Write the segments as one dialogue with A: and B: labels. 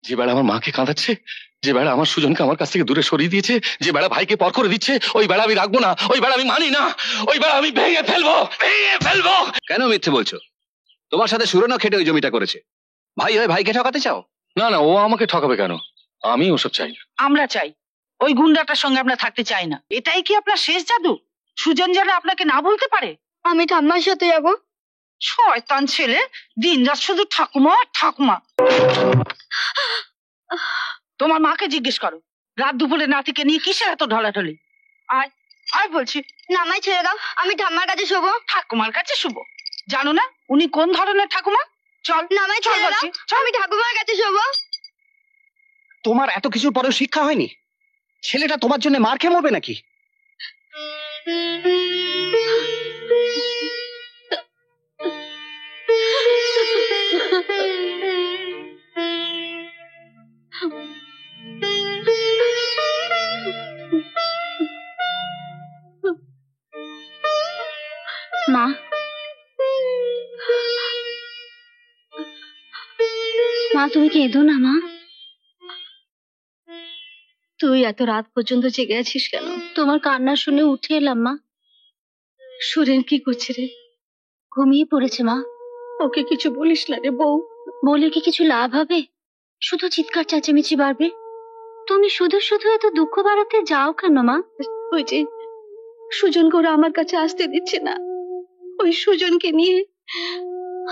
A: যে বেড়া আমার মাকে কাঁদাচ্ছে, যে বেড়া আমার সুজনকে আমার কাছ থেকে দূরে সরিয়ে দিয়েছে, যে বেড়া ভাইকে পর করে দিচ্ছে, ওই বেড়া আমি রাখবো না, ওই বেড়া আমি মানি না, ওই বেড়া আমি ভেঙে ফেলবো, ভেঙে ফেলবো।
B: কেন মিথ্যে বলছো? তোমার সাথে সুরনও খেটে ওই জমিটা করেছে। ভাই হয়ে ভাইকে ঠকাতে চাও?
A: না না, ও আমাকে ঠকাবে কেন? আমি ওসব চাই না।
C: আমরা চাই। ওই গুন্ডাটার সঙ্গে আমরা থাকতে চাই না। এটাই কি আপনার শেষ জাদু? সুজন যেন আপনাকে না বলতে পারে?
D: আমি ঠাম্মার সাথে যাবো।
C: শয়তান ছেলে, দিন রাত শুধু ঠাকুমা ঠাকুমা। তোমার মাকে জিজ্ঞেস করো, রাত দুপুরে নাতিকে নিয়ে কিসের এত ঢলাঢলি? আয় আয় বলছি।
D: না আমায় ছেড়ে দাও, আমি ঠাম্মার কাছে শোবো।
C: ঠাকুমার কাছে শুবো? জানো না উনি কোন ধরনের ঠাকুমা? চল
D: না আমায় ছেড়ে দাও, আমি ঠাকুমার কাছে শোবো।
E: তোমার এত কিছুর পরেও শিক্ষা হয়নি? ছেলেটা তোমার জন্য মার খেয়ে মরবে নাকি?
D: মা, মা তুমি কেঁদো না মা। তুই এত রাত পর্যন্ত জেগে আছিস কেন? তোমার কান্না শুনে উঠে এলাম মা। সুরেন কি করছে রে? ঘুমিয়ে পড়েছে মা। ওকে কিছু বলিস না রে বউ। বলে কি কিছু লাভ হবে? শুধু চিৎকার চেঁচামেচি বাড়বে। তুমি শুধু শুধু এত দুঃখ বাড়াতে যাও কেন মা? ওই যে সুজন করে আমার কাছে আসতে দিচ্ছে না, ওই সুজনকে নিয়ে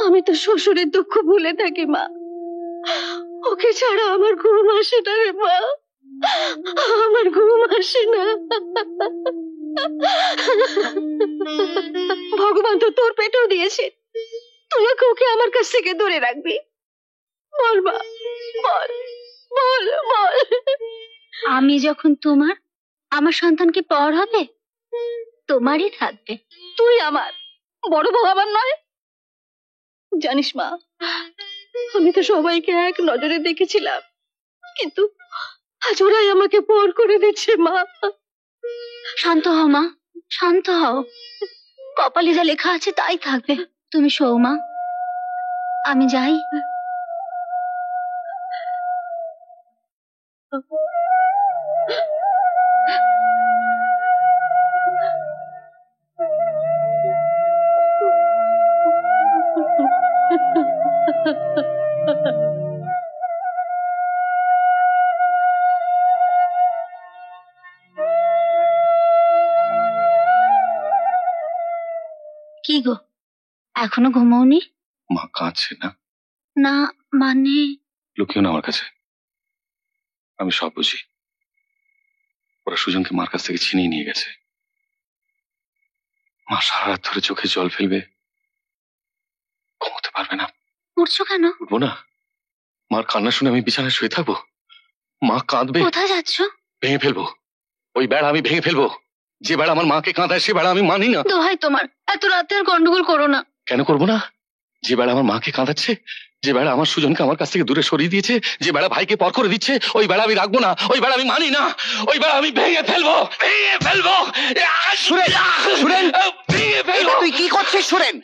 D: আমি তো শ্বশুরের দুঃখ ভুলে থাকি মা। ওকে ছাড়া আমার ঘুম আসে না রে মা, আমার ঘুম আসে না। ভগবান তো তোর পেটেও দিয়েছে, তুই ওকে আমার কাছ থেকে দূরে রাখবি? বল মা, বল বল বল। আমি যখন তোমার, আমার সন্তানকে পর হবে, তোমারই থাকবে। তুই আমার বড় বউ, আমার নয়? জানিস মা, আমি তো সবাইকে এক নজরে দেখেছিলাম, কিন্তু আজ ওরাই আমাকে পর করে দিচ্ছে মা। শান্ত হও মা, শান্ত হও। কপালে যা লেখা আছে তাই থাকবে। তুমি শোও মা, আমি যাই। কি গো, এখনো ঘুমোওনি?
A: মা কাঁদছে না?
D: না মানে?
A: লুকিও না আমার কাছে, আমি সব বুঝি। ওরা সুজনকে মার কাছ থেকে ছিনিয়ে নিয়ে গেছে। মা সারা রাত ধরে চোখে জল ফেলবে, ঘুমোতে পারবে না।
D: উঠছো কেন?
A: উঠবো না? মার কান্না শুনে আমি বিছানায় শুয়ে থাকবো? মা কাঁদবে।
D: কোথায় যাচ্ছ?
A: ভেঙে ফেলবো, ওই বেড়া আমি ভেঙে ফেলবো। যে বেড়া আমার মাকে কাঁদায় সে বেড়া আমি মানি না।
D: দোহাই তোমার, এত রাতে আর গন্ডগোল করো না।
A: কেন করবো না? যে বেড়া আমার মাকে কাঁদাচ্ছে, যে বেড়া আমার সুজনকে আমার কাছ থেকে দূরে সরিয়ে দিয়েছে, যে বেড়া ভাইকে পর করে দিচ্ছে, ওই বেড়া আমি রাখবো না, ওই বেড়া আমি মানি না, ওই বেড়া আমি ভেঙে ফেলবো, ভেঙে ফেলবো। ভেঙে ফেলবো।
E: তুই কি করছিস সুরেন?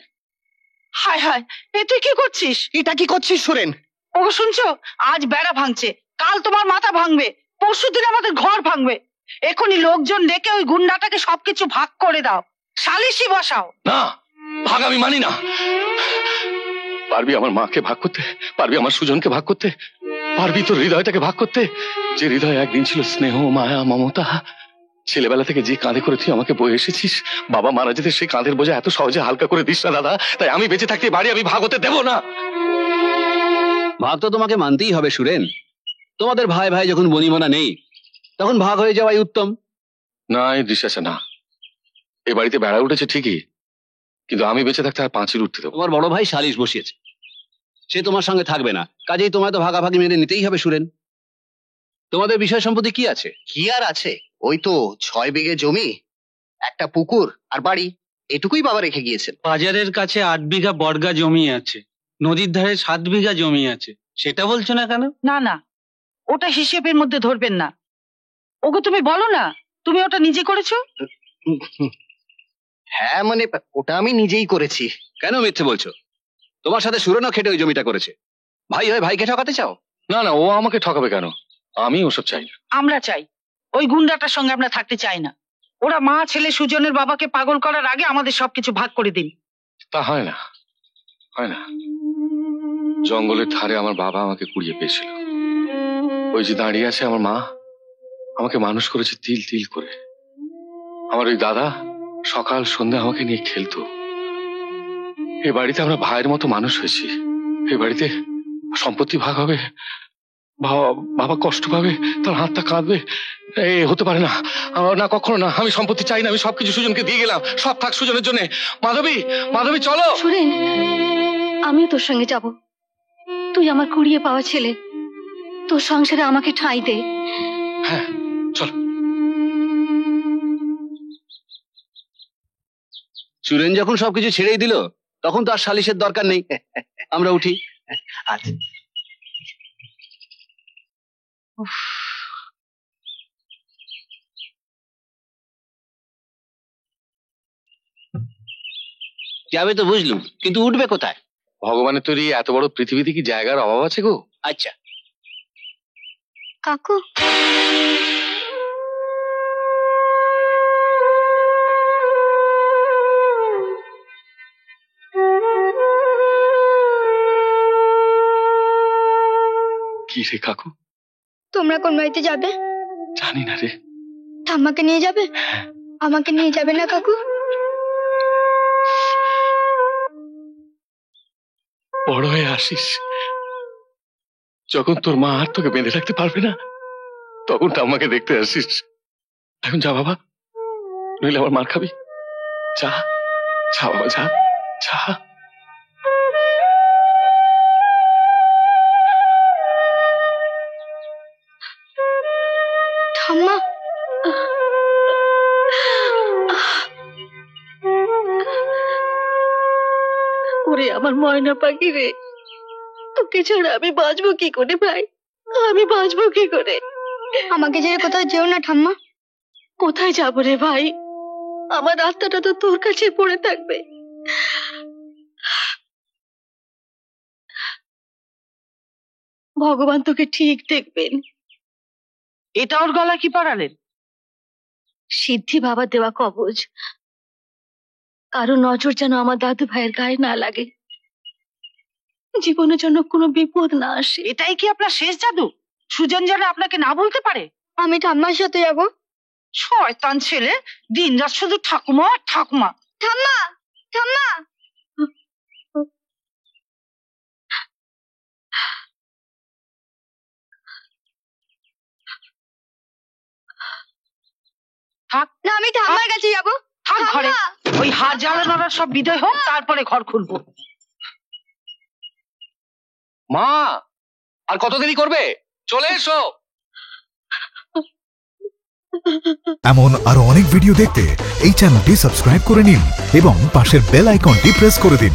C: হায় হায়, এ তুই কি করছিস?
E: এটা কি করছিস সুরেন?
C: ও শুনছো, আজ বেড়া ভাঙছে, কাল তোমার মাথা ভাঙবে, পরশুদিন আমাদের ঘর ভাঙবে। এখনই লোকজন ডেকে ওই গুন্ডাটাকে সবকিছু ভাগ করে দাও, সালিশি বসাও।
A: না, ভাগ আমি মানি না। পারবি আমার মাকে ভাগ করতে? পারবি আমার সুজনকে ভাগ করতে? পারবি তোর হৃদয়টাকে ভাগ করতে? যে হৃদয় একদিন ছিল স্নেহ, মায়া, মমতা। ছেলেবেলা থেকে যে কাঁধে করে তুই আমাকে বয়ে এসেছিস, বাবা মারা যেতে সেই কাঁধের বোঝা এত সহজে হালকা করে দিস না দাদা। তাই আমি বেঁচে থাকতে বাড়ি আমি ভাগ হতে দেবো না।
B: ভাগ তো তোমাকে মানতেই হবে সুরেন। তোমাদের ভাই ভাই যখন বনিমানা নেই, তখন ভাগ হয়ে যাওয়াই উত্তম।
A: না, এই দৃশ্য না। এই বাড়িতে বেড়া উঠেছে ঠিকই, কিন্তু আমি বেঁচে থাকতে আর পাঁচিল উঠতে দেবো।
B: তোমার বড় ভাই সালিশ বসিয়েছে, সে তোমার সঙ্গে থাকবে না, কাজেই তোমায় তো ভাগাভাগি মেনে নিতেই হবে সুরেন। তোমাদের বিষয় সম্পত্তি কি আছে?
E: কি আর আছে, ওই তো 6 বিঘে জমি, একটা পুকুর আর বাড়ি, এটুকুই বাবা রেখে গিয়েছেন।
F: বাজারের কাছে 8 বিঘা বর্গা জমি আছে, নদীর ধারে 7 বিঘা জমি আছে, সেটা বলছো না কেন?
C: না না, ওটা হিসেবের মধ্যে ধরবেন না। ওকে তুমি বলো না, তুমি ওটা নিজে করেছো।
E: হ্যাঁ মানে ওটা আমি নিজেই করেছি।
B: কেন মিথ্যে বলছো? তোমার সাথে সুরনও খেটে ওই জমিটা করেছে। ভাই হয়ে ভাইকে ঠকাতে চাও?
A: না না, ও আমাকে ঠকাবে কেন? আমি ওসব চাই না।
C: আমরা চাই। ওই গুন্ডাটার সঙ্গে আমরা থাকতে চাই না। ওরা মা ছেলে সুজনের বাবাকে পাগল করার আগে আমাদের সবকিছু ভাগ করে দিন।
A: তা হয় না, হয় না। জঙ্গলের ধারে আমার বাবা আমাকে কুড়িয়ে পেয়েছিল। ওই যে দাঁড়িয়ে আছে আমার মা, আমাকে মানুষ করেছে তিল তিল করে। আমার ওই দাদা সকাল সন্ধ্যা আমাকে নিয়ে খেলতো। এ বাড়িতে আমরা ভাইয়ের মতো মানুষ হয়েছি। এই বাড়িতে সম্পত্তি ভাগ হবে, বাবা কষ্ট পাবে, তার হাতটা কাঁদবে, এ হতে পারে না। না, কখনো না। আমি সম্পত্তি চাই না। আমি সবকিছু সুজনকে দিয়ে গেলাম। সব থাক সুজনের জন্য। মাধবী, মাধবী চলো।
D: সুরেন, আমিও তোর সঙ্গে যাব। তুই আমার কুড়িয়ে পাওয়া ছেলে, তোর সংসারে আমাকে ঠাঁই দে।
A: হ্যাঁ চলো।
B: সুরেন যখন সবকিছু ছেড়েই দিল, তখন তো আর সালিশের দরকার নেই। আমরা উঠি। আচ্ছা। যাবে তো বুঝলুম, কিন্তু উঠবে কোথায়?
A: ভগবানের তৈরি এত বড় পৃথিবীতে কি জায়গার অভাব আছে গো?
B: আচ্ছা।
D: কাকু,
A: কি রে কাকু?
D: তোমরা কোন বাড়িতে যাবে?
A: জানি না রে।
D: ঠাম্মাকে নিয়ে যাবে? আমাকে নিয়ে যাবে না কাকু?
A: বড় হয়ে আসিস, যখন তোর মা আর তোকে বেঁধে রাখতে পারবে না, তখন ঠাম্মাকে দেখতে আসিস। এখন যা বাবা, নইলে আবার মার খাবি। যা যা বাবা, যা যা।
D: ঠাম্মা, ওরে আমার ময়না পাখি রে, তোকে ছাড়া আমি বাঁচবো কি করে ভাই? আমি বাঁচবো কি করে? আমাকে ছেড়ে কোথাও যেও না ঠাম্মা। কোথায় যাবো রে ভাই? আমার আত্মাটা তো তোর কাছে পড়ে থাকবে। ভগবান তোকে ঠিক দেখবেন।
C: এটা ওর গলা কি পড়ালেন?
D: সিদ্ধি বাবা দেওয়া কবজ। কারো নজর যেন আমার দাদু ভাইয়ের গায়ে না লাগে, জীবনের জন্য কোনো বিপদ না আসে।
C: এটাই কি আপনার শেষ জাদু? সুজন যেন আপনাকে না বলতে পারে?
D: আমি ঠাম্মার সাথে যাবো।
C: শয়তান ছেলে, দিনরাত শুধু ঠাকুমা ঠাকুমা।
D: ঠাম্মা, ঠাম্মা।
C: থাক
D: না, আমি ঠাম্মার কাছে যাবো।
C: থাক ঘরে। ওই হাড় জ্বালানোরা সব বিদায় হোক, তারপরে ঘর খুলবো।
A: মা, আর কত দেরি করবে? চলে এসো।
G: এমন আরো অনেক ভিডিও দেখতে এই চ্যানেলটি সাবস্ক্রাইব করে নিন এবং পাশের বেল আইকনটি প্রেস করে দিন।